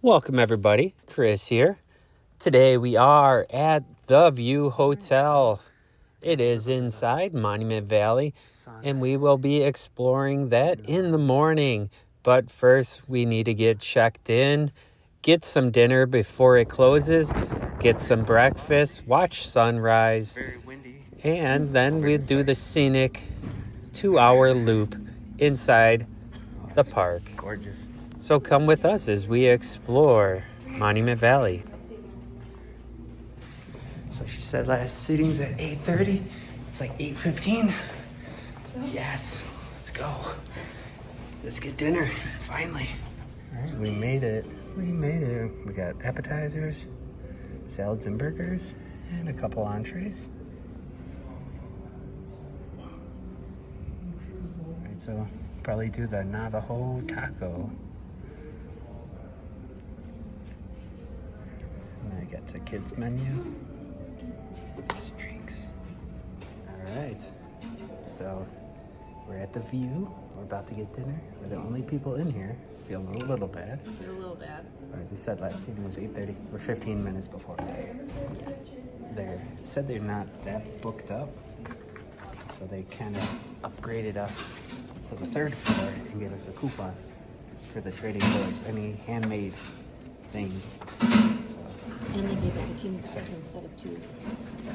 Welcome everybody, Chris here. Today we are at the View Hotel. It is inside Monument Valley and we will be exploring that in the morning. But first we need to get checked in, get some dinner before it closes, get some breakfast, watch sunrise, and then we'll do the scenic 2-hour loop inside the park. Gorgeous. So come with us as we explore Monument Valley. So she said last seating's at 8:30. It's like 8:15. Yes, let's go. Let's get dinner, finally. All right, we made it. We got appetizers, salads and burgers, and a couple entrees. All right, so probably do the Navajo taco. And I got the kids menu. There's drinks. All right, so we're at the View. We're about to get dinner. We're the only people in here. Feeling a little bad. I feel a little bad. All right, they said last seating was 8:30. We're 15 minutes before. They said they're not that booked up, so they kind of upgraded us to the 3rd floor and gave us a coupon for the trading post, any handmade thing. So, And they gave us a king instead of 2.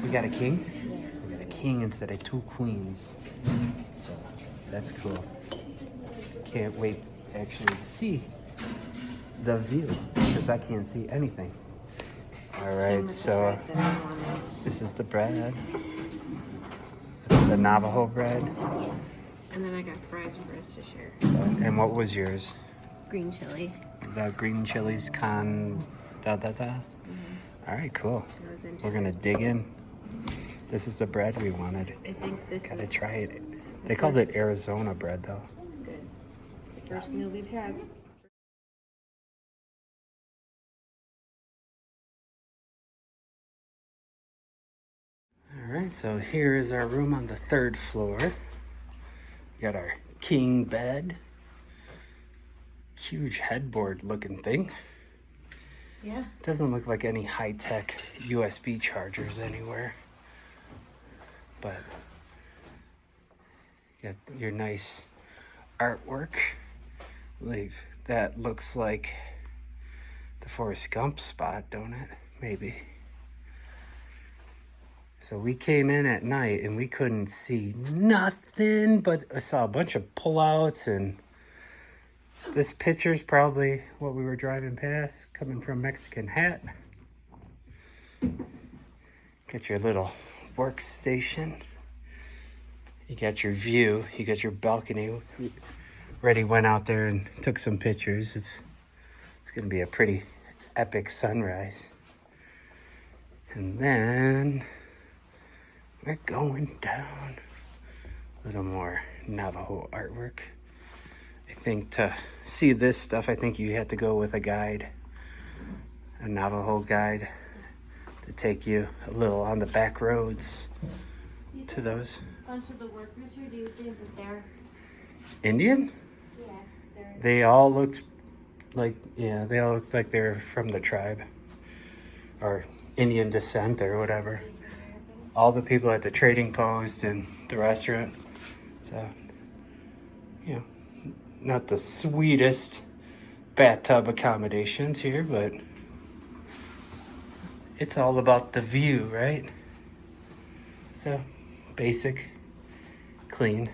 we got a king? Yeah. We got a king instead of 2 queens. So that's cool. Can't wait to actually see the view because I can't see anything. All right, so this is the bread. This is the Navajo bread. And then I got fries for us to share. So, and what was yours? Green chili. The green chilies con da da da. All right, cool. We're gonna dig in. This is the bread we wanted. I think this Gotta is... try it. They called it Arizona bread though. It's good. It's the first meal we've had. All right, so here is our room on the 3rd floor. We got our king bed. Huge headboard looking thing. Yeah. Doesn't look like any high-tech USB chargers anywhere. But you got your nice artwork. I believe that looks like the Forrest Gump spot, don't it? Maybe. So we came in at night and we couldn't see nothing, but I saw a bunch of pullouts, and this picture's probably what we were driving past, coming from Mexican Hat. Got your little workstation. You got your view. You got your balcony. Reddy went out there and took some pictures. It's going to be a pretty epic sunrise. And then we're going down. A little more Navajo artwork. I think to see this stuff, I think you have to go with a guide, a Navajo guide, to take you a little on the back roads to those. A bunch of the workers here, do you think that they're... Indian? Yeah, they're... They all looked like, they're from the tribe or Indian descent or whatever. All the people at the trading post and the restaurant. So, you know, not the sweetest bathtub accommodations here, but it's all about the view, right? So, basic, clean.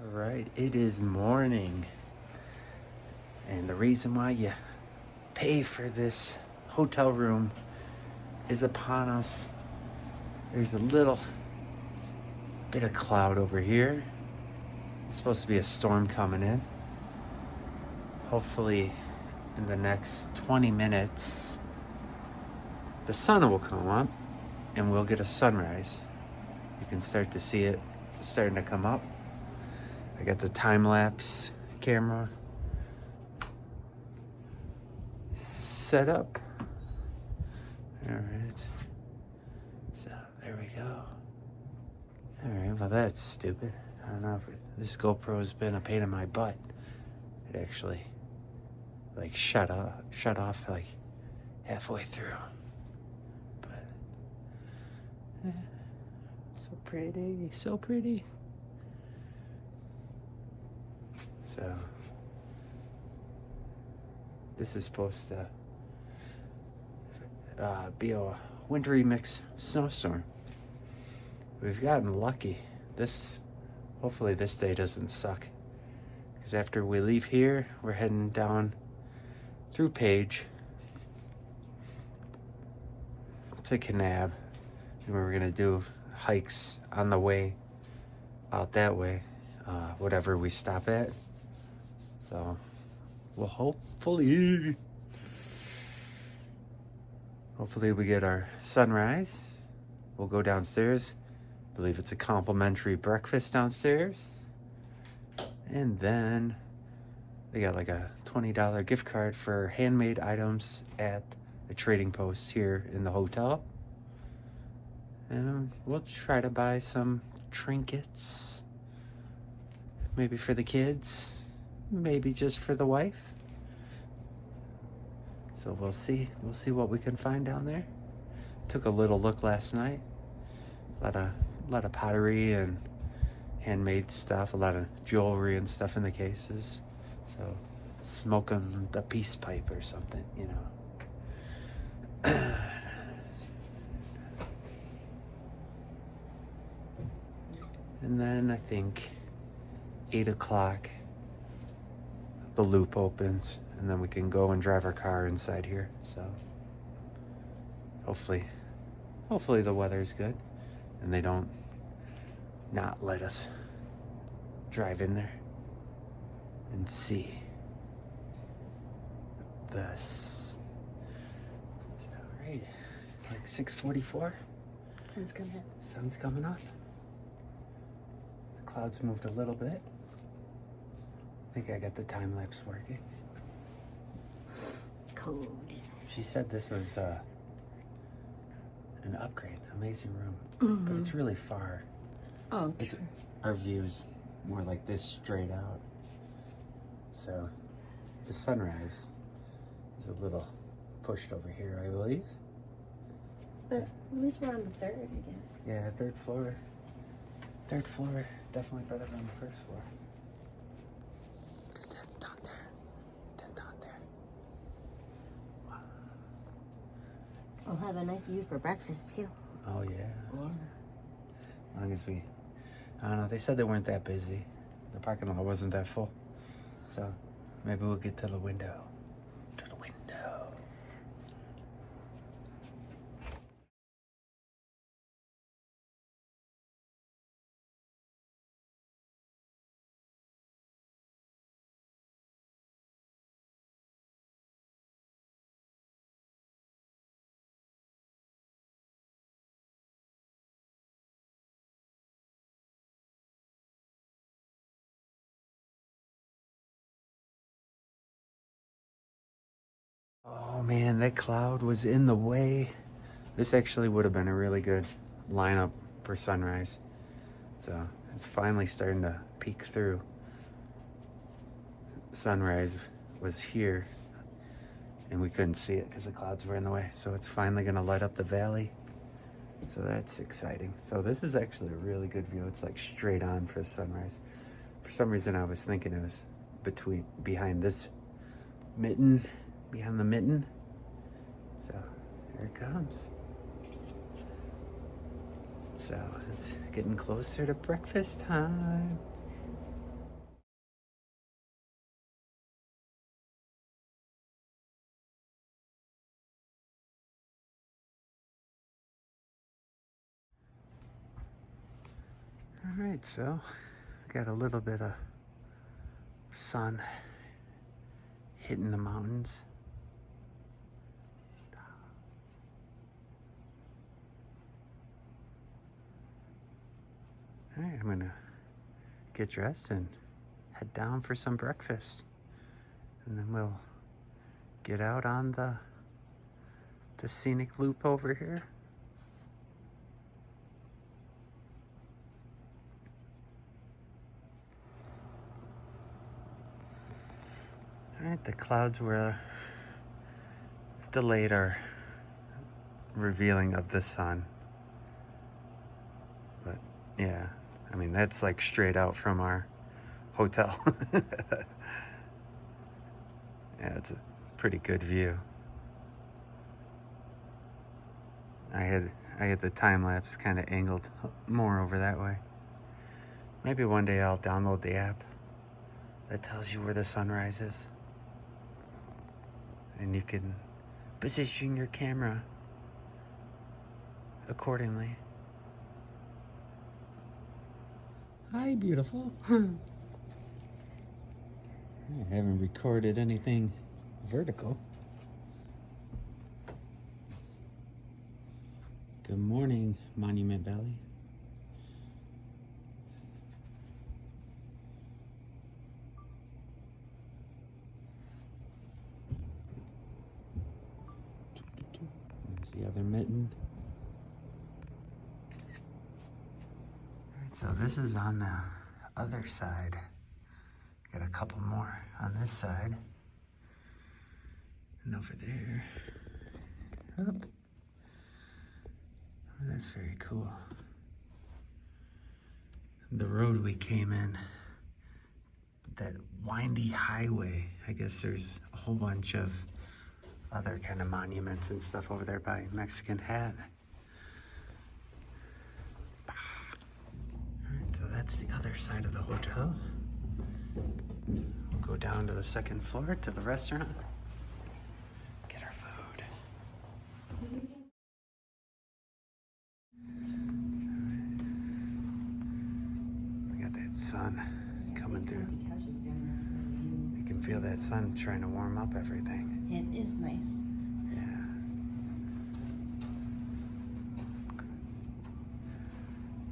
All right, it is morning, and the reason why you pay for this hotel room is upon us. There's a little bit of cloud over here. It's supposed to be a storm coming in. Hopefully in the next 20 minutes the sun will come up and we'll get a sunrise. You can start to see it starting to come up. I got the time-lapse camera. set up. All right. So there we go. All right, well that's stupid. I don't know if this GoPro's been a pain in my butt. It actually like shut off like halfway through. But so pretty, so pretty. So this is supposed to be a wintry mix snowstorm. We've gotten lucky. Hopefully this day doesn't suck. Because after we leave here, we're heading down through Page to Kanab. And we're gonna do hikes on the way out that way, whatever we stop at. So we'll hopefully we get our sunrise. We'll go downstairs. I believe it's a complimentary breakfast downstairs. And then they got like a $20 gift card for handmade items at the trading post here in the hotel. And we'll try to buy some trinkets. Maybe for the kids. Maybe just for the wife. So we'll see what we can find down there. Took a little look last night. A lot of pottery and handmade stuff, a lot of jewelry and stuff in the cases. So smoking the peace pipe or something, you know. And then I think 8 o'clock the loop opens, and then we can go and drive our car inside here. So hopefully the weather's good and they don't not let us drive in there and see this. All right, like 6:44. Sun's coming up. Sun's coming up. The clouds moved a little bit. I think I got the time lapse working. Cold. She said this was an upgrade, amazing room, but it's really far. Oh, It's our view's more like this straight out. So the sunrise is a little pushed over here, I believe. but at least we're on the third, I guess. Yeah, third floor. Third floor, definitely better than the first floor. Because that's down there. That's down there. Wow. We'll have a nice view for breakfast, too. Oh, yeah. Yeah. As long as I don't know, they said they weren't that busy. The parking lot wasn't that full. So maybe we'll get to the window. To the window. Oh man, that cloud was in the way. This actually would have been a really good lineup for sunrise. So it's finally starting to peek through. Sunrise was here and we couldn't see it because the clouds were in the way. So it's finally gonna light up the valley. So that's exciting. So this is actually a really good view. It's like straight on for sunrise. For some reason I was thinking it was behind this mitten. Behind the mitten. So here it comes. So it's getting closer to breakfast time. All right, so got a little bit of sun hitting the mountains. All right, I'm gonna get dressed and head down for some breakfast. And then we'll get out on the the scenic loop over here. All right, the clouds were delayed our revealing of the sun. But yeah, I mean, that's like straight out from our hotel. Yeah, it's a pretty good view. I had the time lapse kind of angled more over that way. Maybe one day I'll download the app that tells you where the sunrise is. And you can position your camera accordingly. Hi, beautiful. I haven't recorded anything vertical. Good morning, Monument Valley. There's the other mitten. All right, so this is on the other side. Got a couple more on this side. And over there. Oh, that's very cool. The road we came in, that windy highway, I guess there's a whole bunch of other kind of monuments and stuff over there by Mexican Hat. All right, so that's the other side of the hotel. We'll go down to the second floor to the restaurant. Get our food. We got that sun coming through. You can feel that sun trying to warm up everything. It is nice. Yeah.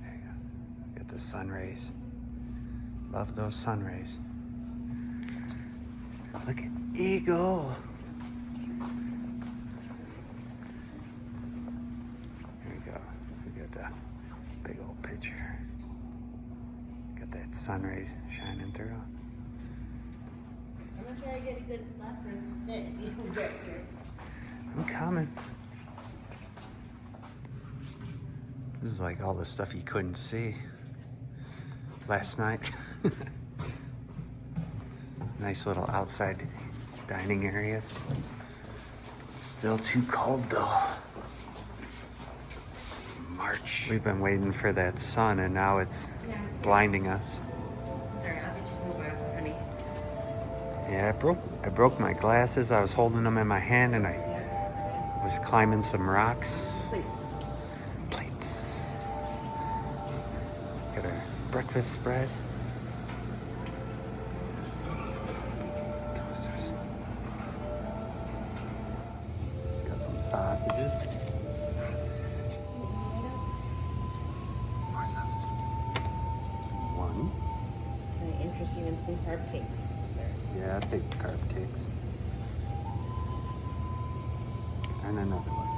There you go. Get the sun rays. Love those sun rays. Look at Eagle. Here we go. We got the big old picture. Got that sun rays shining through. I'm gonna try to get a good spot for us to sit if you don't get here. I'm coming. This is like all the stuff you couldn't see last night. Nice little outside dining areas. It's still too cold though. March. We've been waiting for that sun and now it's blinding us. Sorry, I'll get you some glasses, honey. Yeah, I broke my glasses. I was holding them in my hand and I was climbing some rocks. Plates. Got a breakfast spread. Toasters. Got some sausages. More sausage. One. Very interesting in some carb cakes, sir. Yeah, I'll take carb cakes. And another one.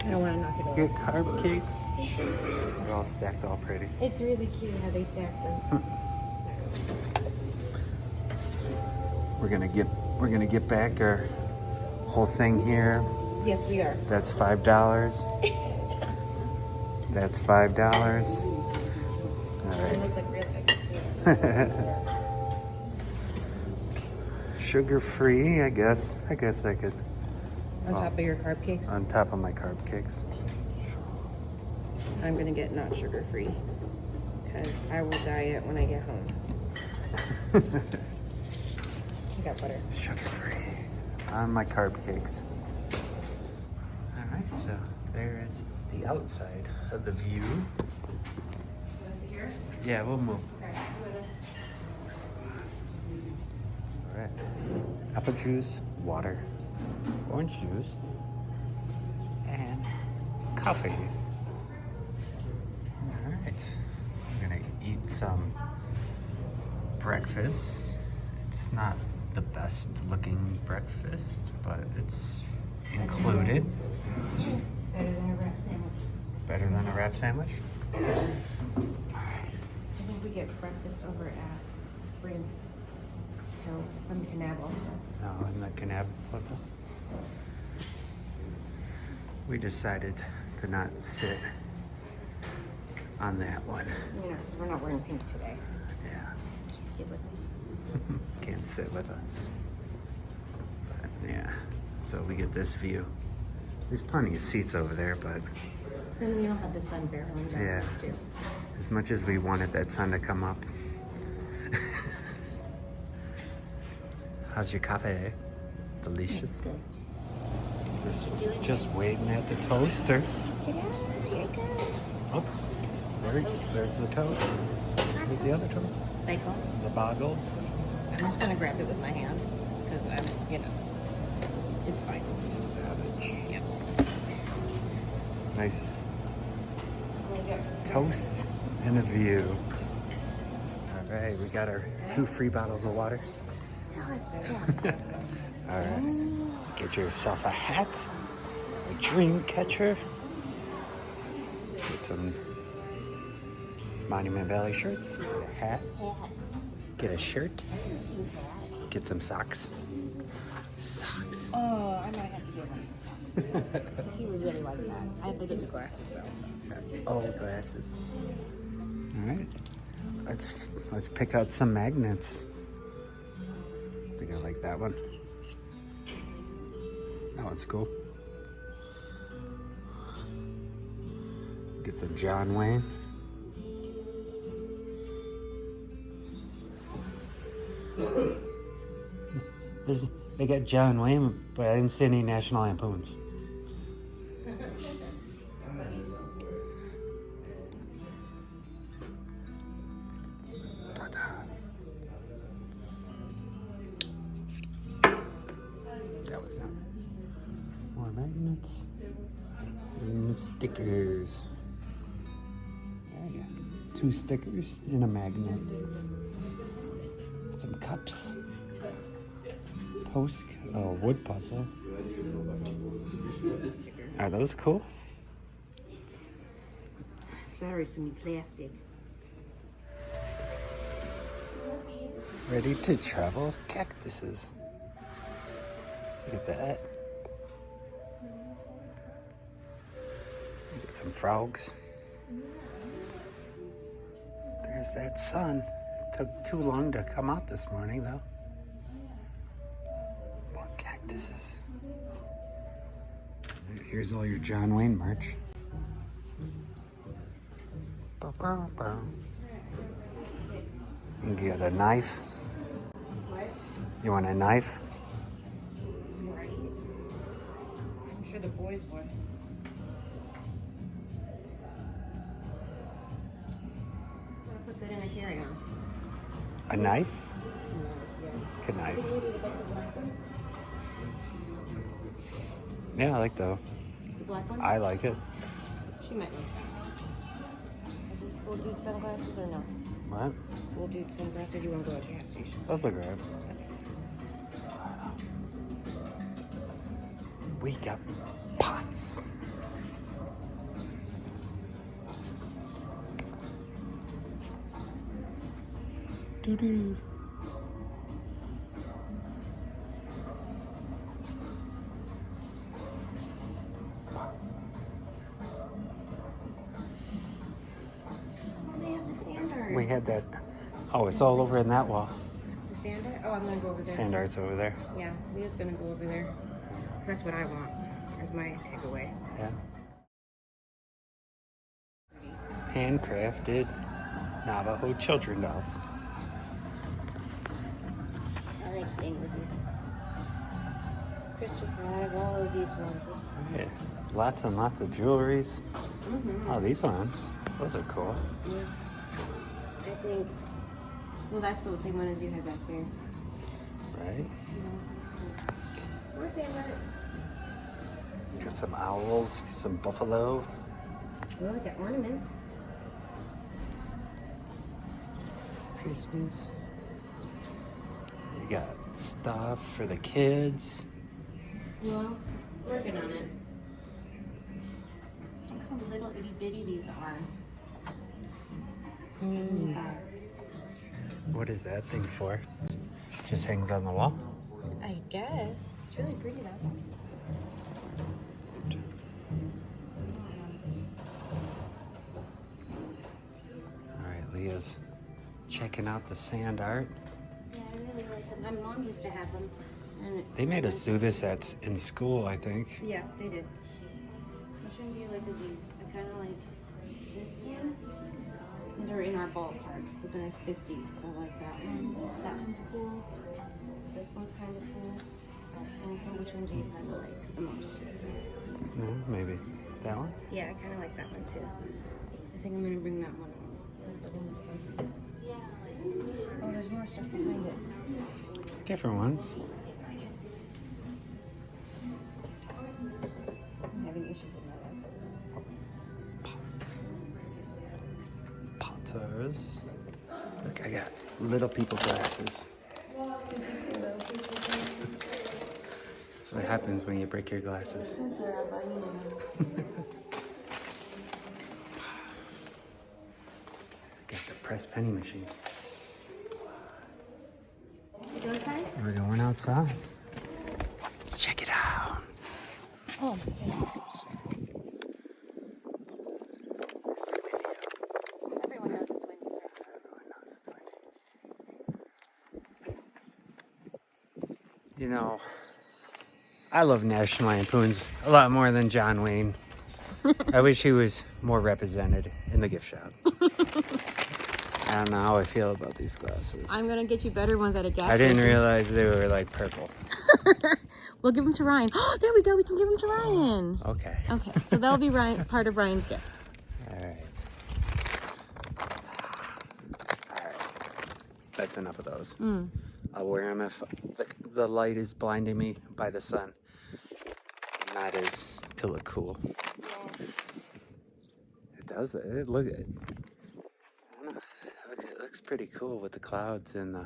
I don't want to knock it over. Get carb cakes. They're all stacked all pretty. It's really cute how they stack them. Sorry. We're gonna get back our whole thing here. Yes, we are. That's $5. That's $5. All They right. look like real eggs. Sugar free, I guess. I could. On top of your carb cakes, On top of my carb cakes. I'm gonna get not sugar free because I will diet when I get home. I got butter. Sugar free. On my carb cakes. All right, so there is the outside of the view. You want to sit here? Yeah, we'll move. Okay. All right. Apple juice, water, orange juice, and coffee. All right. I'm gonna eat some breakfast. It's not the best looking breakfast, but it's included. Better than a wrap sandwich. Better than a wrap sandwich? I think we get breakfast over at Spring Hill from Canab also. No, in the Canab Hotel. We decided to not sit on that one. We're not wearing pink today. Yeah. Can't sit with us. Can't sit with us. But yeah, so we get this view. There's plenty of seats over there, but Then we don't have the sun barreling down Yeah. us too. as much as we wanted that sun to come up. How's your coffee? Delicious. Good. Just waiting at the toaster. Ta-da! Here it goes. Oh, there's the toast. Where's the other toast? Bagel. The boggles. I'm just gonna grab it with my hands because it's fine. Savage. Yep. Nice toast and a view. All right, we got our 2 free bottles of water. All right, get yourself a hat, a dream catcher, get some Monument Valley shirts, a hat, get a shirt, get some socks. Socks. Oh, I might have to get one of the socks. He would really like that. I have to get you glasses though. Oh, glasses. All right, let's pick out some magnets. I think I like that one. That one's cool. Get some John Wayne. They got John Wayne, but I didn't see any National Lampoons. That was not. More magnets and stickers. There you go. 2 stickers and a magnet. Some cups. Wood puzzle. Are those cool? Sorry, some plastic. Ready to travel cactuses. Look at that. Get some frogs. There's that sun. Took too long to come out this morning, though. More cactuses. Here's all your John Wayne merch. Bow, bow, bow. You can get a knife. You want a knife? Right. I'm sure the boys would. I'll put that in the carry-on. A knife? Yeah. Good knives. Yeah, I like the. The black one? I like it. She might like that. Is this full dude sunglasses or no? What? Full dude sunglasses or do you want to go to a gas station? Those look good. We got pots. Doo-doo. Oh, they have the sander. We had that. Oh, it's all over in that wall. The sander? Oh, I'm going to go over there. Sand art's over there. Yeah, Leah's going to go over there. That's what I want as my takeaway. Yeah. Handcrafted Navajo children dolls. I like staying with you. Christopher, I have all of these ones. Yeah. Lots and lots of jewelries. Mm-hmm. Oh, these ones. Those are cool. Yeah. I think, well, that's the same one as you had back there. Right? Where's Amber? Got some owls, some buffalo. Oh, I got ornaments. Christmas. You got stuff for the kids. Well, Working on it. Look how little itty bitty these are. What is that thing for? Just hangs on the wall? I guess. It's really pretty though. Alright, Leah's checking out the sand art. Yeah, I really like them. My mom used to have them. And They made us do this in school, I think. yeah, they did. Which one do you like of these? I kind of like this one. These are in our ballpark, but they're 50, so I like that one. That one's cool. This one's kind of cool. That's kind of cool. Which one do you kind of like the most? No, maybe that one? Yeah, I kind of like that one too. I think I'm gonna bring that one home. The one with horses. Oh, there's more stuff behind it. Different ones. I'm having issues with my Potters. Look, I got little people glasses. That's what happens when you break your glasses. That's where I'll buy you new Got the press penny machine. You go inside? We're going outside. Let's check it out. Oh, my goodness. Everyone knows it's windy. Everyone knows it's windy. You know, I love National Lampoons a lot more than John Wayne. I wish he was more represented in the gift shop. I don't know how I feel about these glasses. I'm gonna get you better ones at a gas I didn't station. realize they were like purple. We'll give them to Ryan. Oh, there we go. We can give them to Ryan. Okay. Okay, so that'll be part of Ryan's gift. All right. All right. That's enough of those. I'll wear them if the light is blinding me by the sun. Matters to look cool. It does. It looks pretty cool with the clouds and the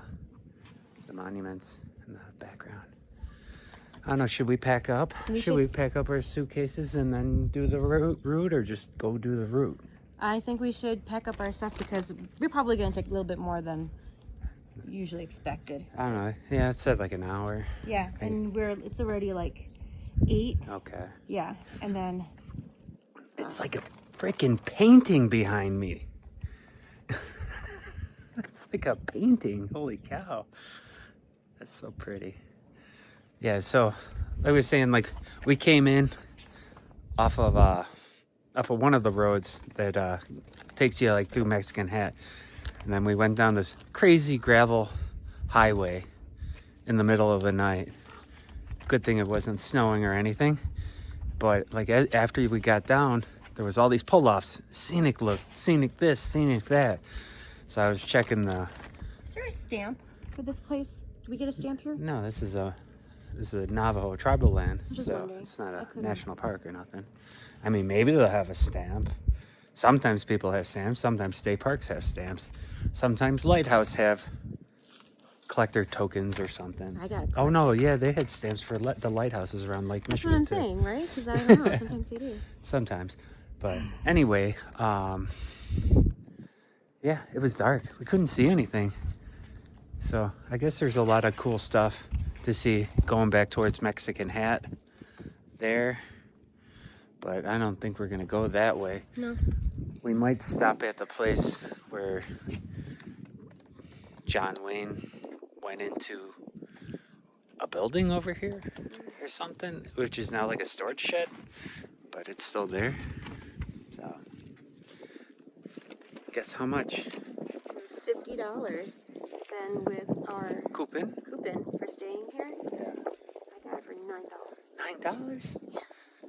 monuments in the background. I don't know. Should we pack up? Should we pack up our suitcases and then do the route, or just go do the route? I think we should pack up our stuff because we're probably gonna take a little bit more than usually expected. I don't know. Yeah, it said like an hour. Yeah, and it's already like 8. Okay. Yeah, and then It's like a freaking painting behind me. It's like a painting. Holy cow. That's so pretty. Yeah, so like I was saying, like we came in off of one of the roads that takes you like through Mexican Hat. And then we went down this crazy gravel highway in the middle of the night. Good thing it wasn't snowing or anything. But like after we got down, there was all these pull-offs. Scenic look, scenic this, scenic that. So I was checking the... is there a stamp for this place? Do we get a stamp here? No, this is a Navajo tribal land. Just So wondering. it's not a couldn't- national park or nothing. I mean, maybe they'll have a stamp. Sometimes people have stamps. Sometimes state parks have stamps. Sometimes lighthouse have collector tokens or something. I got it. Oh no, yeah, they had stamps for the lighthouses around Lake That's Michigan. what I'm too. saying, right? Because I don't know. Sometimes they do. Sometimes, but anyway, yeah, it was dark. We couldn't see anything. So I guess there's a lot of cool stuff to see going back towards Mexican Hat there. But I don't think we're gonna go that way. No. We might stop at the place where John Wayne went into a building over here or something, which is now like a storage shed, but it's still there. So, guess how much? It was $50. Then with our Coupon? coupon for staying here, Yeah. I got it for $9. $9?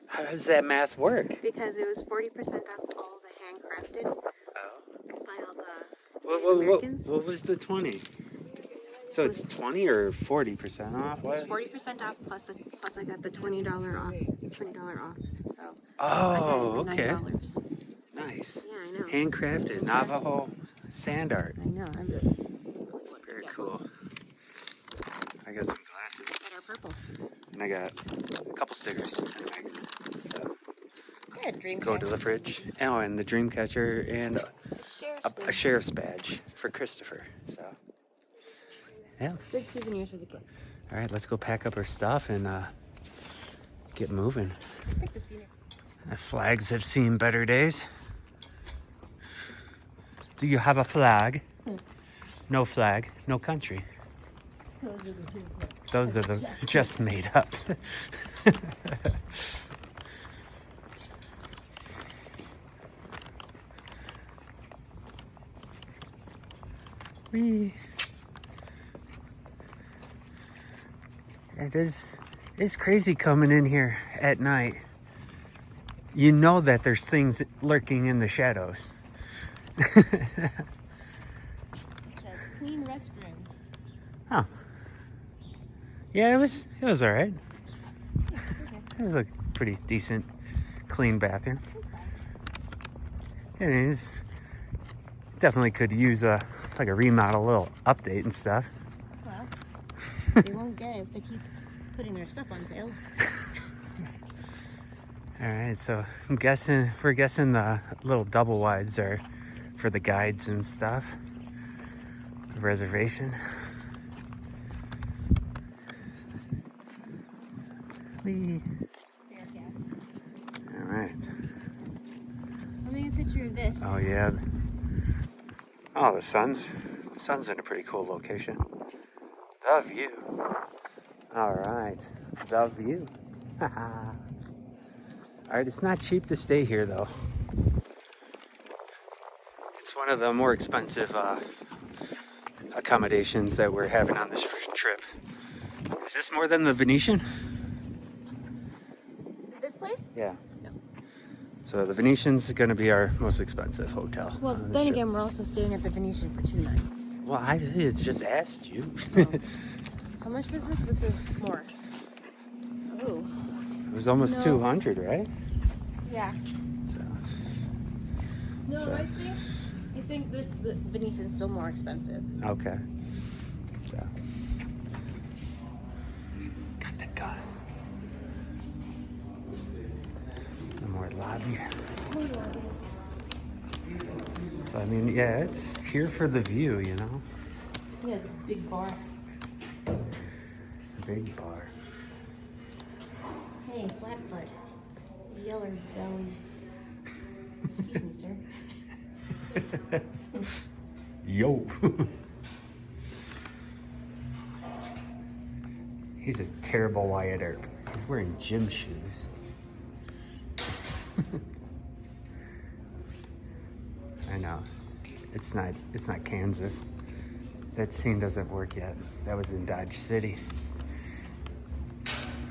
How does that math work? Because it was 40% off all the handcrafted Oh. by all the Native Americans. What was the 20? So it's 20 or 40% off? What? It's 40% off plus I got the $20 off. So Oh, I got it for okay. $9. Nice. Yeah, I know. Handcrafted Navajo sand art. I know. I'm really Very cool. I got some glasses. That are purple. And I got a couple stickers. Anyway, so Yeah, dream go to the fridge. Oh, and the dream catcher and a sheriff's badge for Christopher. So, yeah. Good souvenirs for the kids. All right, let's go pack up our stuff and get moving. Let's take the scenic. The flags have seen better days. Do you have a flag? No flag, no country. Those are the just made up. Whee. It's crazy coming in here at night. You know that there's things lurking in the shadows. Clean restrooms. Oh. Yeah, it was all right. It was a pretty decent, clean bathroom. It is. Definitely could use like a remodel, little update and stuff. Well, they won't get it if they keep putting their stuff on sale. All right, so we're guessing the little double wides are for the guides and stuff. Reservation. Whee. All right. I'll make a picture of this. Oh yeah. Oh, the sun's in a pretty cool location. The view. All right, the view. All right, it's not cheap to stay here though. It's one of the more expensive accommodations that we're having on this trip. Is this more than the Venetian? This place? Yeah. No. So the Venetian's going to be our most expensive hotel. Well, then again, we're also staying at the Venetian for 2 nights. Well, I just asked you. Oh. How much was this? Was this more? Oh. It was almost 200, right? Yeah. So, No, I think the Venetian's still more expensive. okay. So, got the gun. One more lobby. So I mean, yeah, it's here for the view, you know. Yes, big bar. Big bar. Hey, Flatfoot. Yeller belly. Excuse me, sir. Yo. He's a terrible Wyatt Earp. He's wearing gym shoes. I know. It's not Kansas. That scene doesn't work yet. That was in Dodge City.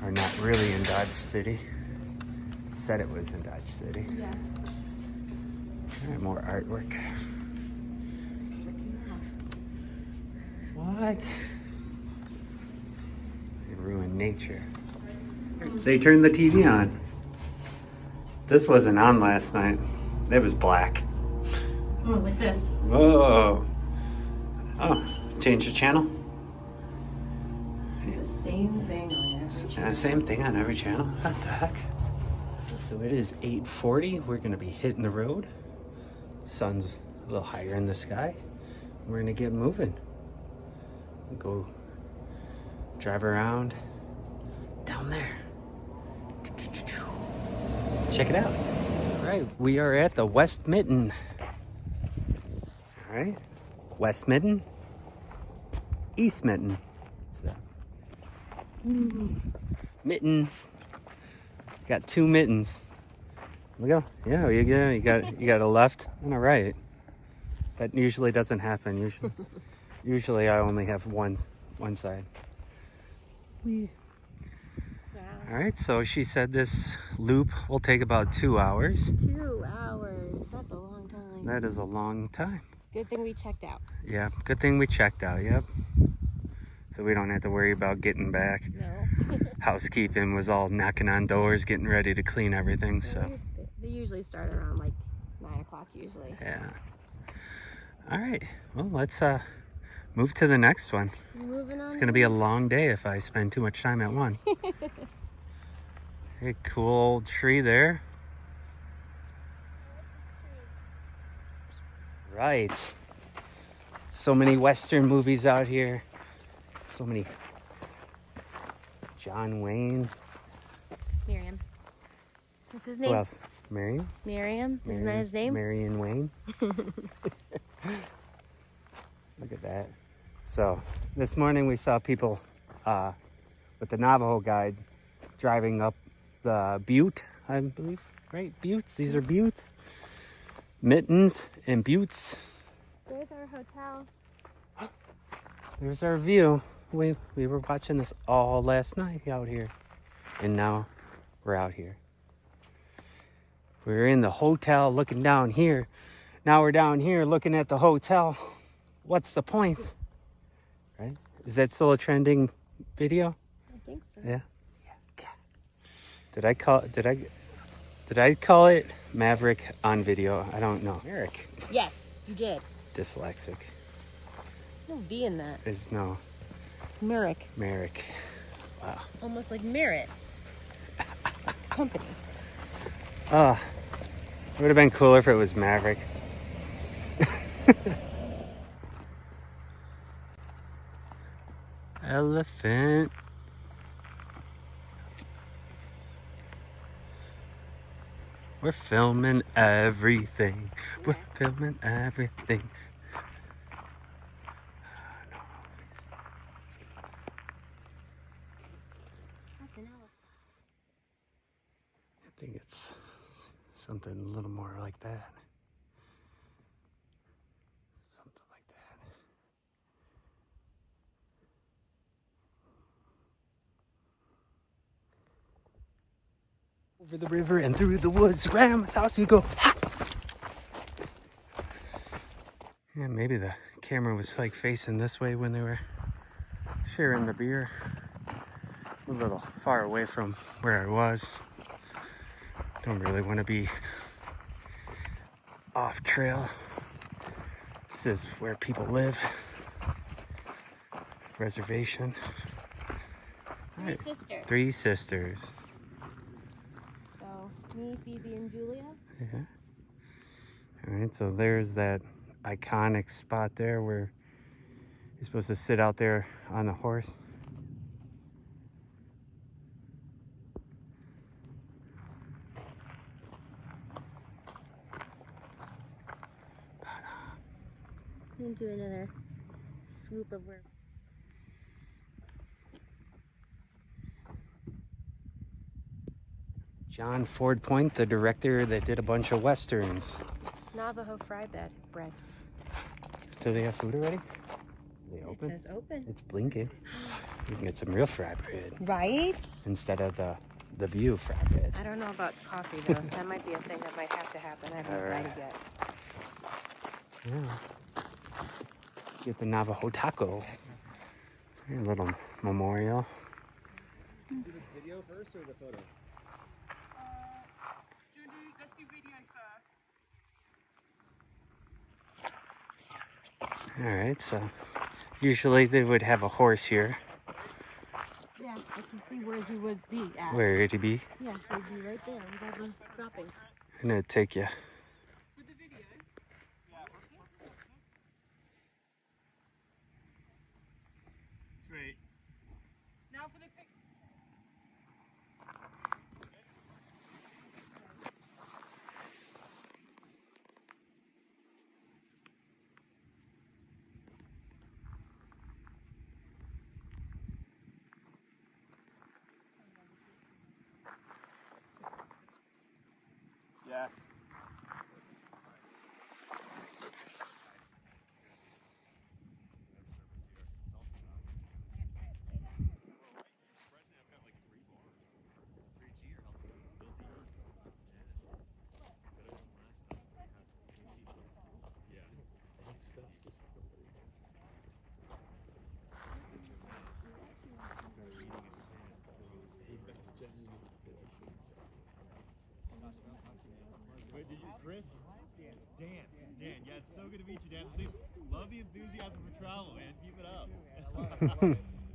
Or not really in Dodge City. Said it was in Dodge City. Yeah. All right, more artwork. Seems like enough. What? They ruined nature. They turned the TV on. This wasn't on last night. It was black. Oh, like this. Whoa. Oh, change the channel? It's the same thing on every Same thing on every channel? What the heck? So it is 8:40. We're gonna be hitting the road. Sun's a little higher in the sky. We're gonna get moving. Go drive around down there. Check it out. All right, we are at the West Mitten. All right, West Mitten, East Mitten. So, mittens. Got 2 mittens. We go. Yeah, you got a left and a right. That usually doesn't happen. Usually I only have one side. Whee. Wow. All right, so she said this loop will take about 2 hours. 2 hours. That's a long time. That is a long time. Good thing we checked out. Yeah, good thing we checked out, yep. So we don't have to worry about getting back. No. Housekeeping was all knocking on doors, getting ready to clean everything, so. They usually start around like 9 o'clock usually. Yeah. All right, well, let's Move to the next one. Moving on. It's gonna be a long day if I spend too much time at one. Hey, cool old tree there. Right. So many Western movies out here. So many. John Wayne. Miriam. What's his Who name? else? Marion? Miriam. Isn't that his name? Marion Wayne. Look at that. So this morning we saw people with the Navajo guide driving up the butte, I believe, right? Buttes. These are buttes. Mittens and buttes. There's our hotel. There's our view. We were watching this all last night out here. And now we're out here. We were in the hotel looking down here. Now we're down here looking at the hotel. What's the point? Right? Is that still a trending video? I think so. Yeah. Did I call it Maverick on video? I don't know. Merrick. Yes, you did. Dyslexic. No V in that. There's no It's Merrick. Merrick. Wow. Almost like Merit. Company. It would have been cooler if it was Maverick. Elephant. We're filming everything. We're filming everything. I think it's something a little more like that. Something like that. Over the river and through the woods, Grandma's house we go. Ha! Yeah, maybe the camera was like facing this way when they were sharing the beer. A little far away from where I was. Don't really want to be off trail. This is where people live. Reservation. Three sisters. 3 sisters. So, me, Phoebe, and Julia. Yeah. All right, so there's that iconic spot there where you're supposed to sit out there on the horse. And do another swoop of work. John Ford Point, the director that did a bunch of westerns. Navajo fry bread. Do they have food already? They open? It says open. It's blinking. You can get some real fry bread Right? instead of the view fry bread. I don't know about coffee though. That might be a thing that might have to happen. I haven't decided yet. Yeah. Get the Navajo taco. A little memorial. Do the video first or the photo? Let's do video first. All right, so usually they would have a horse here. Yeah, I can see where he would be at. Where would he be? Yeah, he'd be right there with all the droppings. And it'd take you. With the video? Sweet. Now for the pic. Yeah. Wait, did you, Chris? Dan. Dan, yeah, it's so good to meet you, Dan. Love the enthusiasm for travel, man. Keep it up.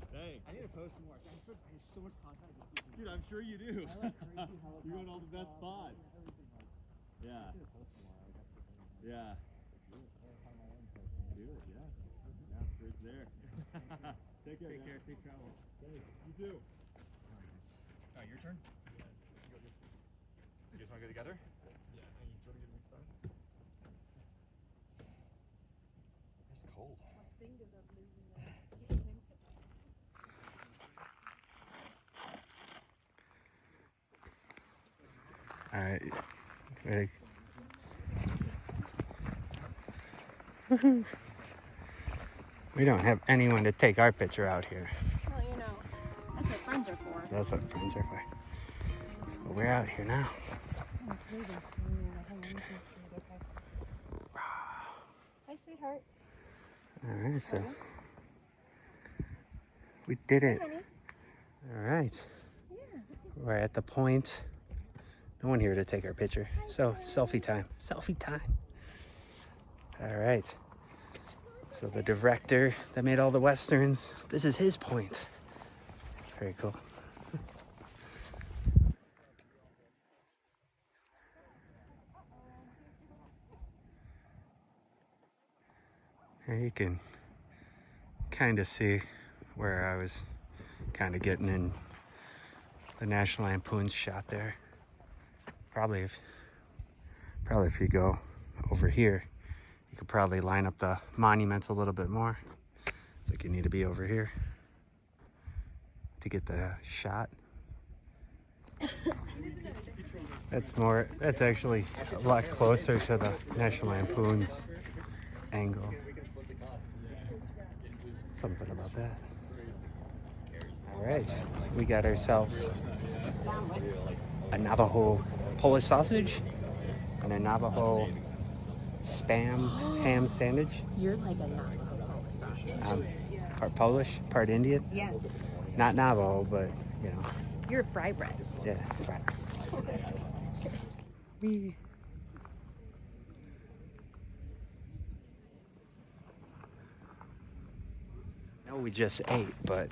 Thanks. I need to post more. I have so much content. Dude, I'm sure you do. You're going to all the best spots. Yeah. Yeah. Do it, yeah. Yeah, I'm sure it's there. Take care. Take care. Safe travel. Thanks. You too. All right, your turn. You guys want to go together? Yeah. And you want to get mixed up? It's cold. My fingers are losing their healing. All right. Ready? We don't have anyone to take our picture out here. Well, you know, that's what friends are for. That's what friends are for. But we're out here now. Hi, sweetheart. All right, so we did it. Honey. All right. Yeah. We're at the point. No one here to take our picture. So selfie time. Selfie time. All right. So the director that made all the westerns, this is his point. It's very cool. And you can kind of see where I was kind of getting in the National Lampoons shot there. Probably if you go over here, you could probably line up the monuments a little bit more. It's like you need to be over here to get the shot. That's actually a lot closer to the National Lampoons angle. Something about that. All right, we got ourselves a Navajo Polish sausage and a Navajo spam ham sandwich. You're like a Navajo sausage. Part Polish, part Indian. Yeah. Not Navajo, but you know. You're fry bread. Yeah, fry. Wee. No, we just ate, but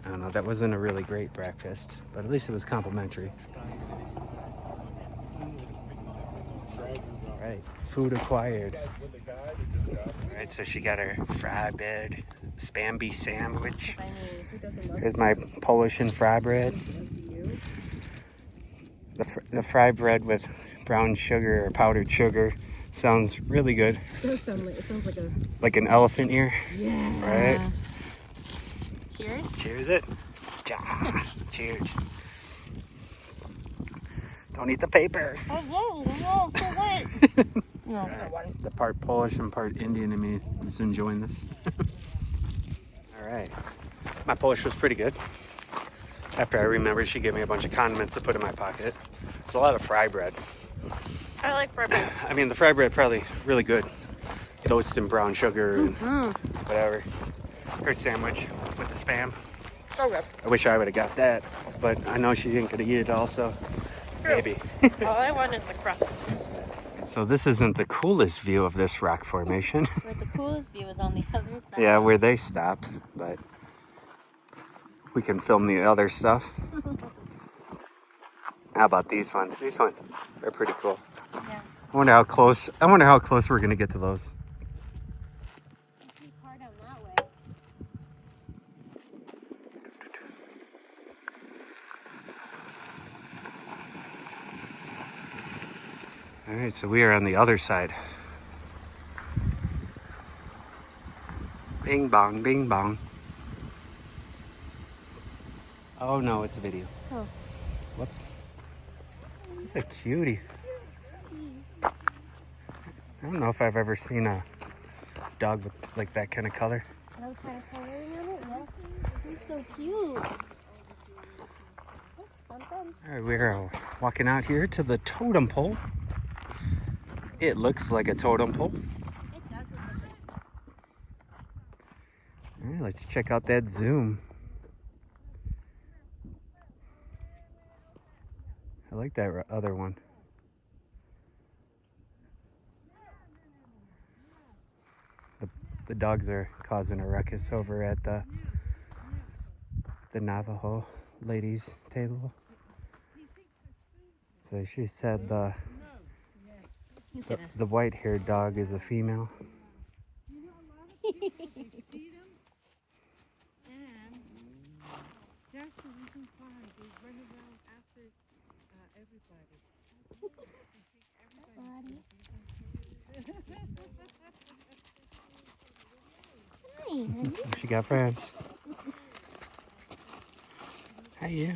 I don't know, that wasn't a really great breakfast, but at least it was complimentary. All right, food acquired. All right, so she got her fry bread, spamby sandwich. I mean, who doesn't love Here's my Polish and fry bread. The fry bread with brown sugar or powdered sugar sounds really good. It does sound like, it sounds like an elephant ear. Yeah. Right? Cheers. Cheers it. Cheers. Don't eat the paper. Oh, so late. Right. The part Polish and part Indian in me is enjoying this. All right. My Polish was pretty good. After I remembered, she gave me a bunch of condiments to put in my pocket. It's a lot of fry bread. I like fry bread. I mean, the fry bread probably really good. Dosed in brown sugar and whatever. Her sandwich with the spam. So good. I wish I would have got that, but I know she ain't gonna eat it all, so maybe. All I want is the crust. So this isn't the coolest view of this rock formation. But the coolest view is on the other side. Yeah, where they stopped, but we can film the other stuff. How about these ones? These ones are pretty cool. Yeah. I wonder how close we're gonna get to those. Keep hard on that way. All right, so we are on the other side. Bing bong, bing bong. Oh no, it's a video. Oh. Whoops. It's a cutie. I don't know if I've ever seen a dog with like that kind of color. No kind of coloring on it, yeah. He's so cute. All right, we're walking out here to the totem pole. It looks like a totem pole. It does look like it. All right, let's check out that zoom. I like that other one. The dogs are causing a ruckus over at the Navajo ladies' table. So she said the white-haired dog is a female. That's the reason why they run around after everybody. What you got, friends? Hey, yeah.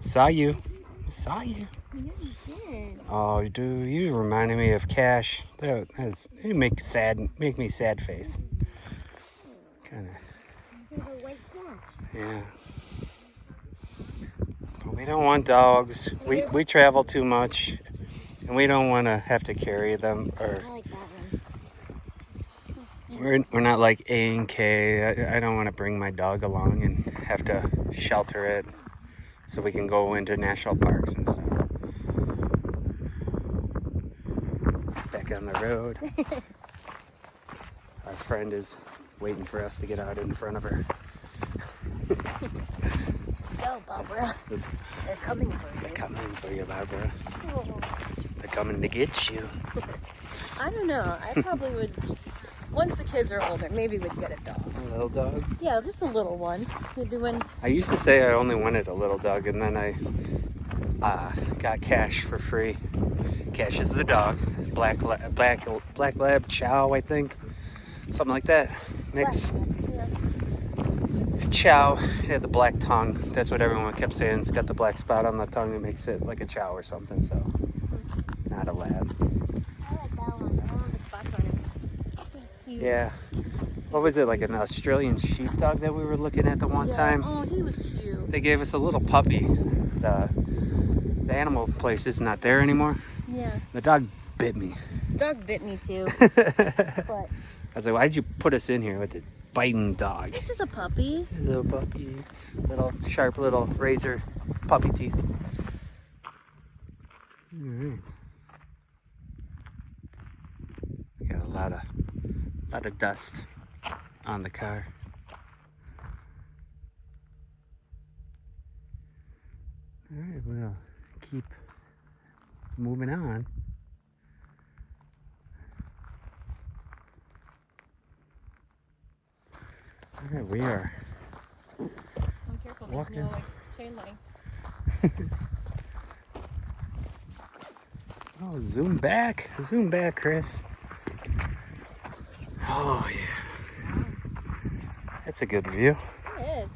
Saw you. Saw you. Oh, dude, you reminded me of Cash. That's it. Make me sad face. Kind of. Yeah. But we don't want dogs. We travel too much, and we don't want to have to carry them. Or I like that one. we're not like A and K. I don't want to bring my dog along and have to shelter it so we can go into national parks and stuff. Back on the road. Our friend is waiting for us to get out in front of her. Let's go, Barbara. They're coming for you. They're coming for you, Barbara. They're coming to get you. I don't know. I probably would, once the kids are older, maybe we'd get a dog. A little dog? Yeah, just a little one. Maybe when... I used to say I only wanted a little dog, and then I got Cash for free. Cash is the dog. Black lab chow, I think. Something like that. Mix. Chow. It had the black tongue. That's what everyone kept saying. It's got the black spot on the tongue. It makes it like a chow or something. So, not a lab. I like that one. I don't have the spots on him. Cute. Yeah. What was it, like an Australian sheepdog that we were looking at the one time? Oh, he was cute. They gave us a little puppy. The animal place is not there anymore. Yeah. The dog bit me. Dog bit me too. I But was like, why did you put us in here with a biting dog? it's just a puppy. It's a little puppy. Little sharp little razor puppy teeth. Alright. We got a lot of dust on the car. Alright, we'll keep moving on. Alright, we are Oh, careful. Walking. There's no chain link. Oh, zoom back, Chris. Oh yeah, that's a good view. It is.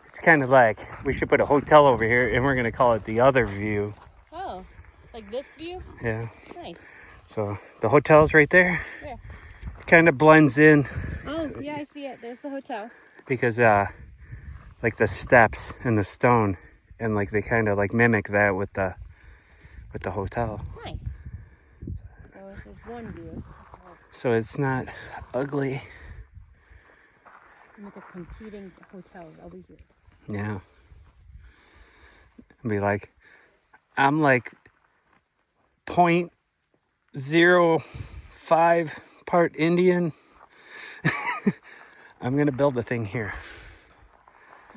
It's kind of like we should put a hotel over here, and we're gonna call it the other view. Oh, like this view? Yeah. Nice. So the hotel's right there. Yeah. Kind of blends in Oh, yeah, I see it. There's the hotel. because like the steps and the stone, and like they kind of like mimic that with the hotel. Nice. So there's one view. So it's not ugly. Like a competing hotel over here. Yeah. Be like, I'm like 0.05 part Indian. I'm gonna build a thing here.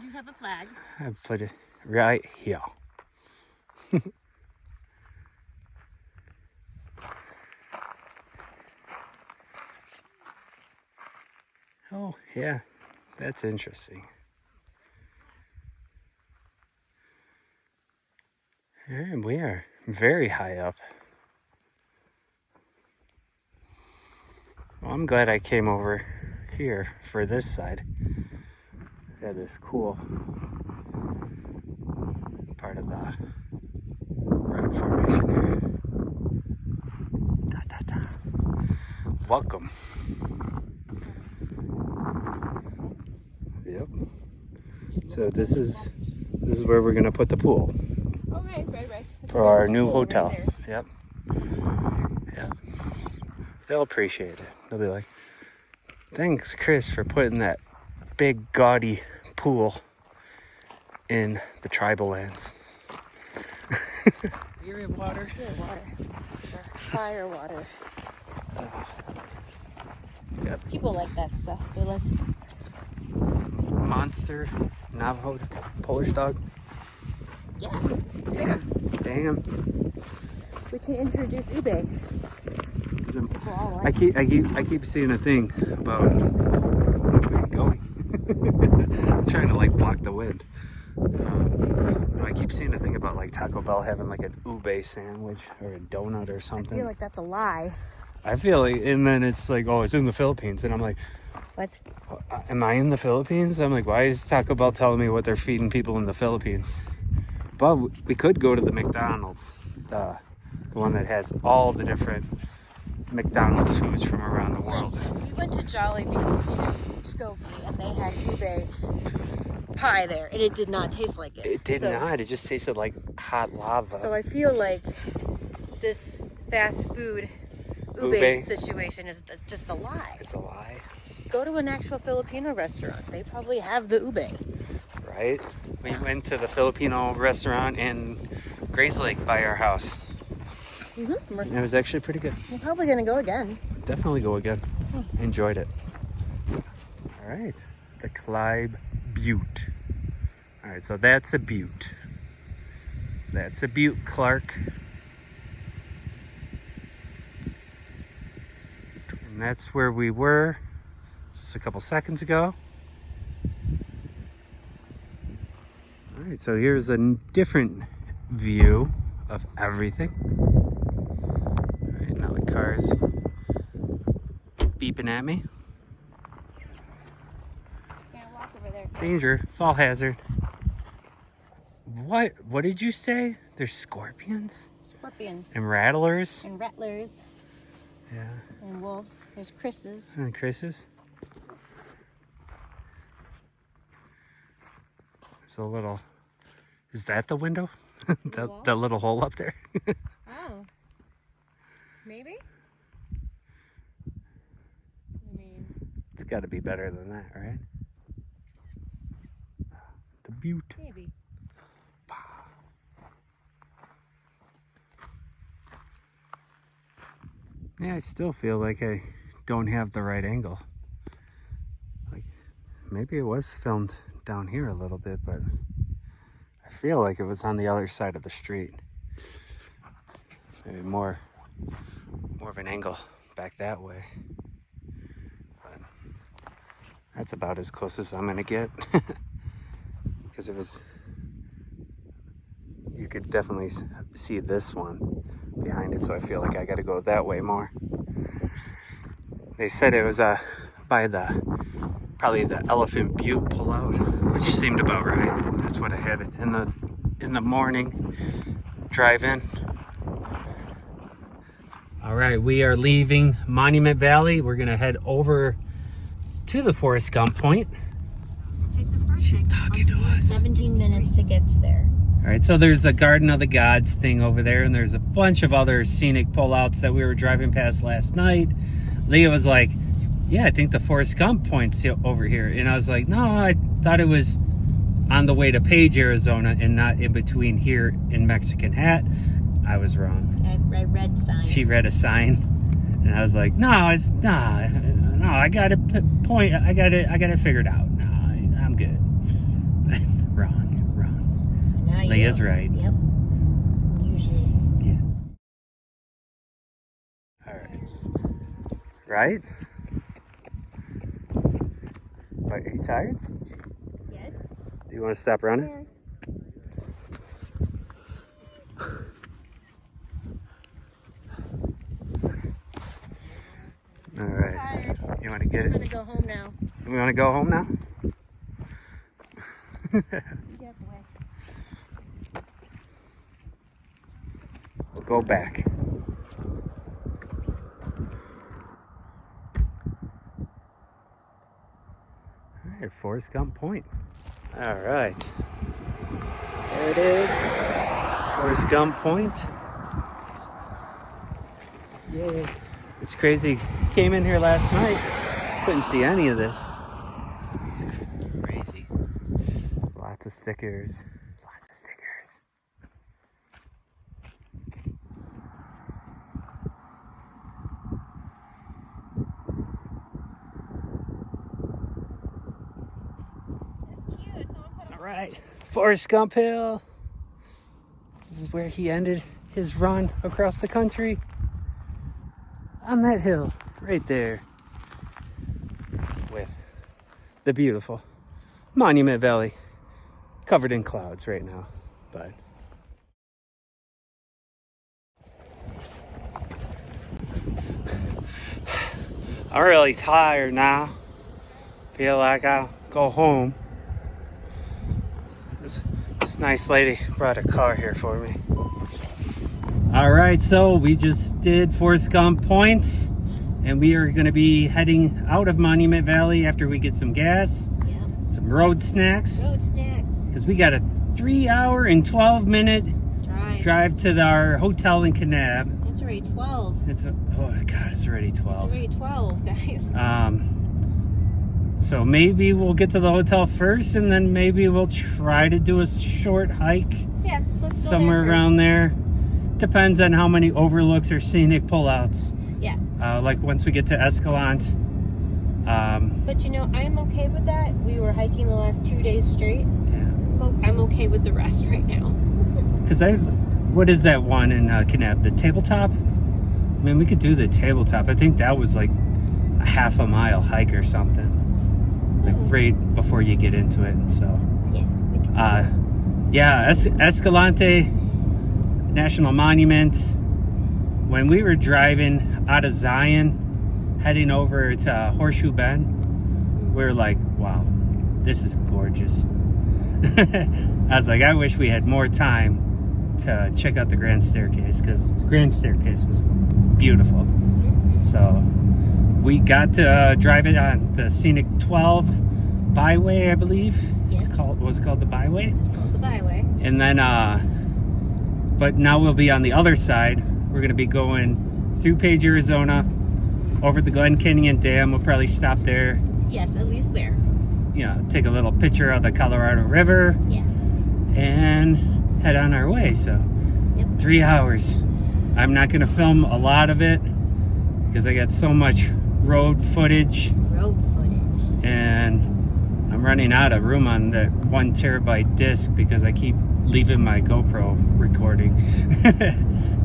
You have a flag. I put it right here. Oh, yeah, that's interesting. And we are very high up. Well, I'm glad I came over here for this side. Got this cool part of the rock formation here. Da, da, da. Welcome. Yep. So this is where we're gonna put the pool. Oh, right. For our new Pool right hotel. there. Yep. Yep. They'll appreciate it. They'll be like, thanks, Chris, for putting that big, gaudy pool in the tribal lands. You're in water. You're in water. Or fire water. Got People like that stuff. They like. monster Navajo Polish dog. Yeah. Yeah, spam. We can introduce Ube. People all like. I keep seeing a thing about where are you going? I'm trying to like block the wind. No, I keep seeing a thing about like Taco Bell having like an ube sandwich or a donut or something. I feel like that's a lie. I feel like, and then it's like, oh, it's in the Philippines, and I'm like, What? am I in the Philippines? I'm like, why is Taco Bell telling me what they're feeding people in the Philippines? But we could go to the McDonald's, the one that has all the different McDonald's foods from around the world. We went to Jollibee in Skokie, and they had ube pie there, and it did not taste like it. It did not. It just tasted like hot lava. So I feel like this fast food ube situation is just a lie. It's a lie. Just go to an actual Filipino restaurant. They probably have the ube. Right? We went to the Filipino restaurant in Grays Lake by our house. Mm-hmm. And it was actually pretty good. We're probably going to go again. Definitely go again. Enjoyed it. All right. The Clyde Butte. All right, so that's a butte. That's a butte, Clark. And that's where we were just a couple seconds ago. All right, so here's a different view of everything. All right, now the car's beeping at me. Can't walk over there. Danger, fall hazard. What did you say? There's scorpions? Scorpions. And rattlers? And rattlers. Yeah. And wolves. There's Chris's. And Chris's? It's a little... Is that the window? that little hole up there? Oh. Maybe? I mean... It's got to be better than that, right? The butte. Maybe. Yeah, I still feel like I don't have the right angle. Like, maybe it was filmed down here a little bit, but I feel like it was on the other side of the street. Maybe more of an angle back that way. But that's about as close as I'm gonna get. Because it was, you could definitely see this one behind it, so I feel like I gotta go that way more. They said it was by probably the Elephant Butte pullout, which seemed about right. That's what I had in the morning drive-in. All right, we are leaving Monument Valley. We're gonna head over to the Forrest Gump point. She's talking to us. 17 minutes to get to there. All right, so there's a Garden of the Gods thing over there, and there's a bunch of other scenic pullouts that we were driving past last night. Leah was like, yeah, I think the Forrest Gump point's over here. And I was like, no, I thought it was on the way to Page, Arizona, and not in between here and Mexican Hat. I was wrong. I read signs. She read a sign, and I was like, no, I got it point. I got it figured out. No, I'm good. Wrong. So now Leah's you know. right. Yep. Usually. Yeah. All right. Right? Are you tired? Yes. Do you want to stop running? All right. Tired. You want to get I'm it? gonna go home now. We want to go home now? You get the way. We'll go back. All right, Forrest Gump Point. All right. There it is. Forrest Gump Point. Yay. It's crazy. Came in here last night. Couldn't see any of this. It's crazy. Lots of stickers. Lots of stickers. right, Forrest Gump Hill. This is where he ended his run across the country. On that hill, right there. With the beautiful Monument Valley. Covered in clouds right now, but I'm really tired now. Feel like I'll go home. This nice lady brought a car here for me. All right, so we just did Forrest Gump Points, and we are going to be heading out of Monument Valley after we get some gas, some road snacks. Because we got a 3-hour and 12-minute drive to our hotel in Kanab. It's already 12. Oh my God, it's already 12. It's already 12, guys. So maybe we'll get to the hotel first, and then maybe we'll try to do a short hike. Yeah, let's go somewhere there around there. Depends on how many overlooks or scenic pullouts. Yeah. Like once we get to Escalante. But you know, I'm okay with that. We were hiking the last 2 days straight. I'm okay with the rest right now. Because what is that one in Kanab? The tabletop? I mean, we could do the tabletop. I think that was like a half a mile hike or something. Like right before you get into it. So, Escalante National Monument. When we were driving out of Zion, heading over to Horseshoe Bend, we were like, wow, this is gorgeous. I was like, I wish we had more time to check out the Grand Staircase, because the Grand Staircase was beautiful. So we got to drive it on the Scenic 12 Byway, I believe. Yes. Was it called the Byway? It's called the Byway. And then, but now we'll be on the other side. We're going to be going through Page, Arizona, over the Glen Canyon Dam. We'll probably stop there. Yes, at least there. You know, take a little picture of the Colorado River. Yeah. And head on our way. So, 3 hours. I'm not going to film a lot of it because I got so much road footage. And I'm running out of room on that 1 terabyte disc because I keep leaving my GoPro recording.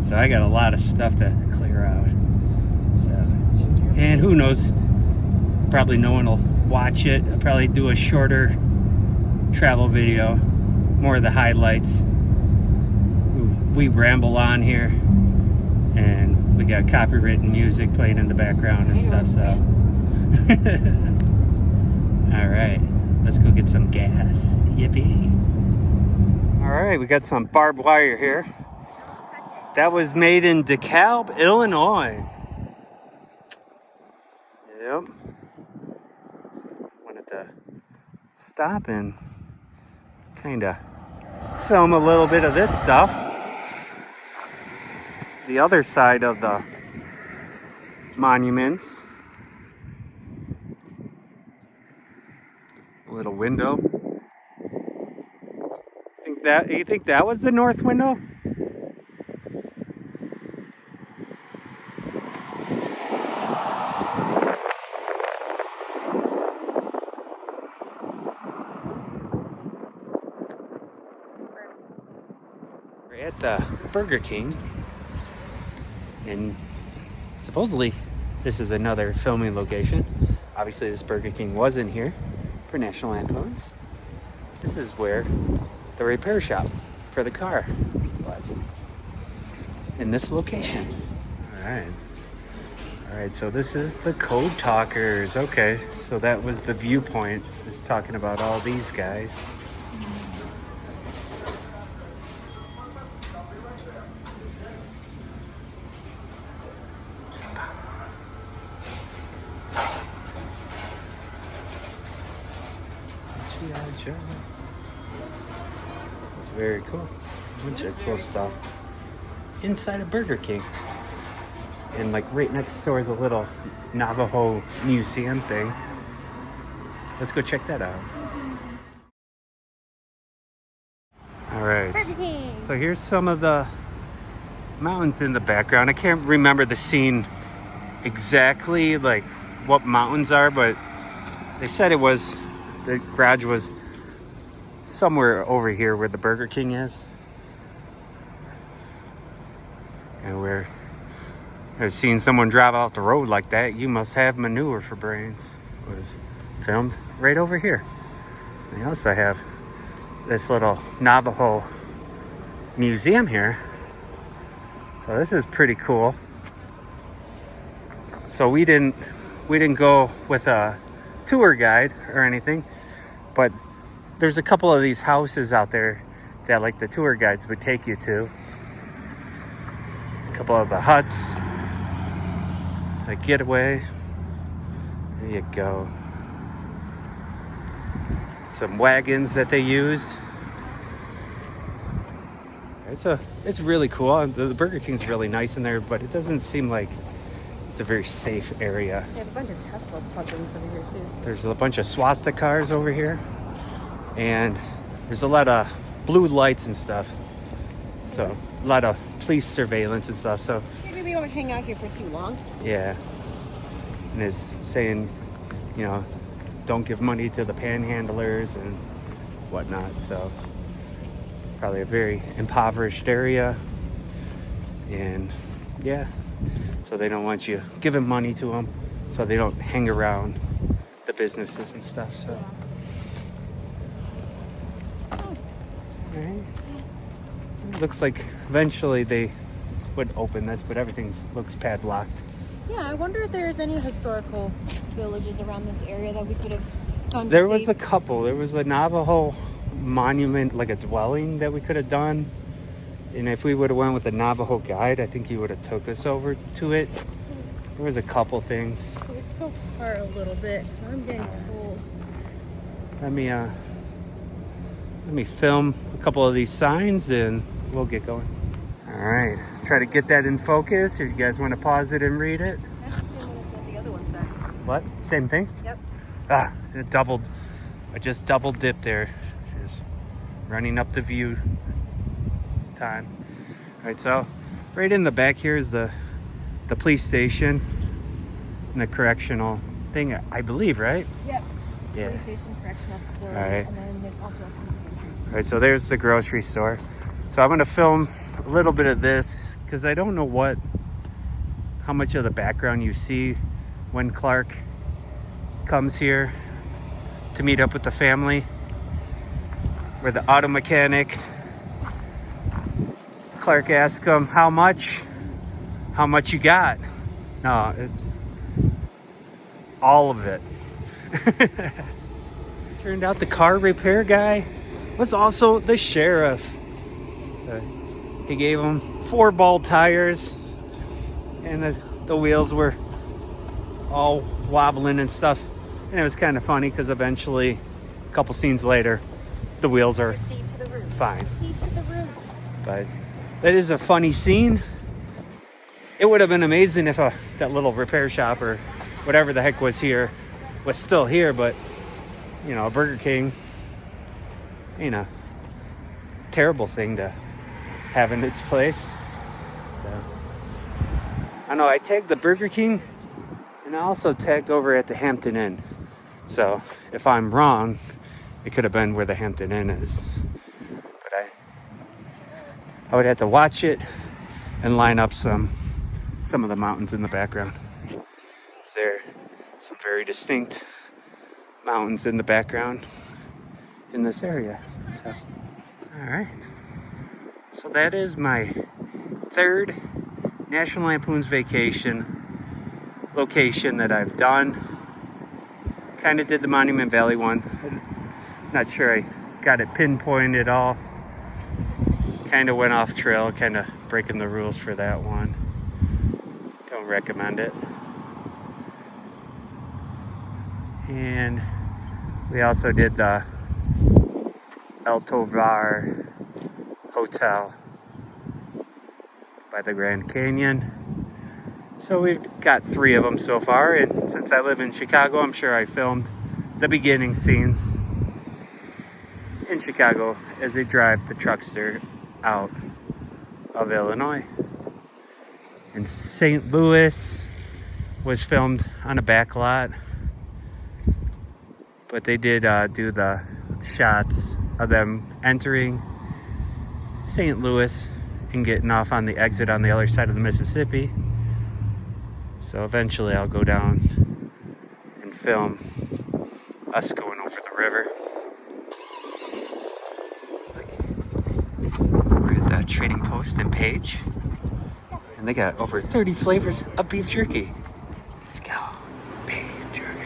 So I got a lot of stuff to clear out. So, and who knows? Probably no one will watch it. I'll probably do a shorter travel video, more of the highlights. We ramble on here, and we got copywritten music playing in the background and stuff. So, all right, let's go get some gas. Yippee! All right, we got some barbed wire here. That was made in DeKalb, Illinois. Yep. Wanted to stop and kind of film a little bit of this stuff. The other side of the monuments. A little window. You think that was the north window? We're at the Burger King, and supposedly this is another filming location. Obviously this Burger King wasn't here for National Lampoons. This is where the repair shop for the car was, in this location. All right, so this is the Code Talkers. Okay, so that was the viewpoint, was talking about all these guys. It's very cool. A bunch of cool stuff inside a Burger King. And like right next door is a little Navajo museum thing. Let's go check that out. All right. So here's some of the mountains in the background. I can't remember the scene exactly, like what mountains are, but they said it was, the garage was somewhere over here where the Burger King is. And where I've seen someone drive out the road like that, you must have manure for brains. It was filmed right over here. They also have this little Navajo museum here. So this is pretty cool. So we didn't go with a tour guide or anything, but there's a couple of these houses out there that like the tour guides would take you to. A couple of the huts, a getaway. There you go. Some wagons that they used. It's really cool. The Burger King's really nice in there, but it doesn't seem like it's a very safe area. They have a bunch of Tesla plugins over here too. There's a bunch of swastika cars over here, and there's a lot of blue lights and stuff. So a lot of police surveillance and stuff. So Maybe we won't hang out here for too long. yeah, and it's saying, you know, don't give money to the panhandlers and whatnot. So probably a very impoverished area, and yeah, so they don't want you giving money to them, so they don't hang around the businesses and stuff. So right. It looks like eventually they would open this, but everything looks padlocked. Yeah, I wonder if there's any historical villages around this area that we could have gone to There see. was a couple. There was a Navajo monument, like a dwelling that we could have done. And if we would have went with a Navajo guide, I think he would have took us over to it. There was a couple things. Let's go far a little bit. I'm getting cold. Let me film a couple of these signs and we'll get going. All right, try to get that in focus. If you guys want to pause it and read it. That's the same one as the other one said. What? Same thing? Yep. Ah, I just double dipped there. Just running up the view time. All right, so right in the back here is the police station and the correctional thing, I believe, right? Yep. Yeah. Police station, correctional facility, All right. and then there's also a penitentiary. All right, so there's the grocery store. So I'm gonna film a little bit of this because I don't know how much of the background you see when Clark comes here to meet up with the family. Where the auto mechanic, Clark asked him, how much you got? No, it's all of it. Turned out the car repair guy was also the sheriff. So he gave him 4 ball tires, and the wheels were all wobbling and stuff. And it was kind of funny because eventually, a couple scenes later, the wheels are Proceed to the roof. fine. Proceed to the roof. But that is a funny scene. It would have been amazing if that little repair shop or whatever the heck was here was still here, but you know, Burger King, you know, terrible thing to have in its place. So I know I tagged the Burger King and I also tagged over at the Hampton Inn. So if I'm wrong, it could have been where the Hampton Inn is. But I would have to watch it and line up some of the mountains in the background. There are some very distinct mountains in the background in this area. So, all right. So that is my 3rd National Lampoon's Vacation location that I've done. Kind of did the Monument Valley one. Not sure I got it pinpointed all. Kind of went off trail, kind of breaking the rules for that one. Don't recommend it. And we also did the El Tovar Hotel by the Grand Canyon. So we've got 3 of them so far, and since I live in Chicago, I'm sure I filmed the beginning scenes in Chicago as they drive the truckster out of Illinois. And St. Louis was filmed on a back lot, but they did do the shots of them entering St. Louis and getting off on the exit on the other side of the Mississippi. So eventually I'll go down and film us going over the river. We're at the Trading Post in Page, and they got over 30 flavors of beef jerky. Let's go. Beef jerky.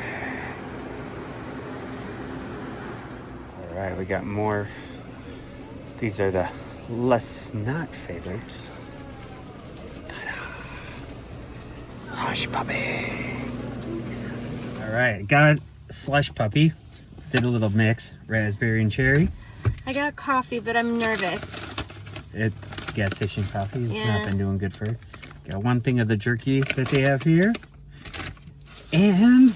All right, we got more. These are the less not favorites. Slush puppy. All right, got slush puppy. Did a little mix, raspberry and cherry. I got coffee, but I'm nervous. Gas station coffee has Yeah. not been doing good for it. Got one thing of the jerky that they have here. And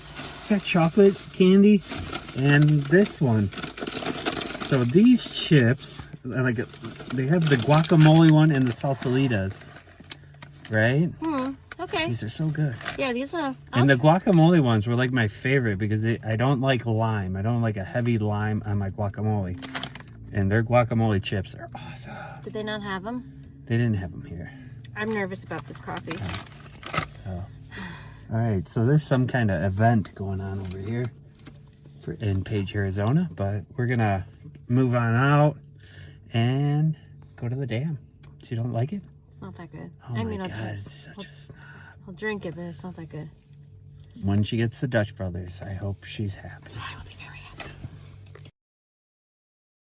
got chocolate candy and this one. So these chips, like they have the guacamole one and the salsalitas, right? Okay. These are so good. Yeah, these are. And the guacamole ones were like my favorite because I don't like lime. I don't like a heavy lime on my guacamole. And their guacamole chips are awesome. Did they not have them? They didn't have them here. I'm nervous about this coffee. Oh. All right, so there's some kind of event going on over here in Page, Arizona, but we're gonna move on out and go to the dam. So you don't like it? It's not that good. Oh I mean, my I'll God, drink. it's such a snob. I'll drink it, but it's not that good. When she gets the Dutch Brothers, I hope she's happy. I will be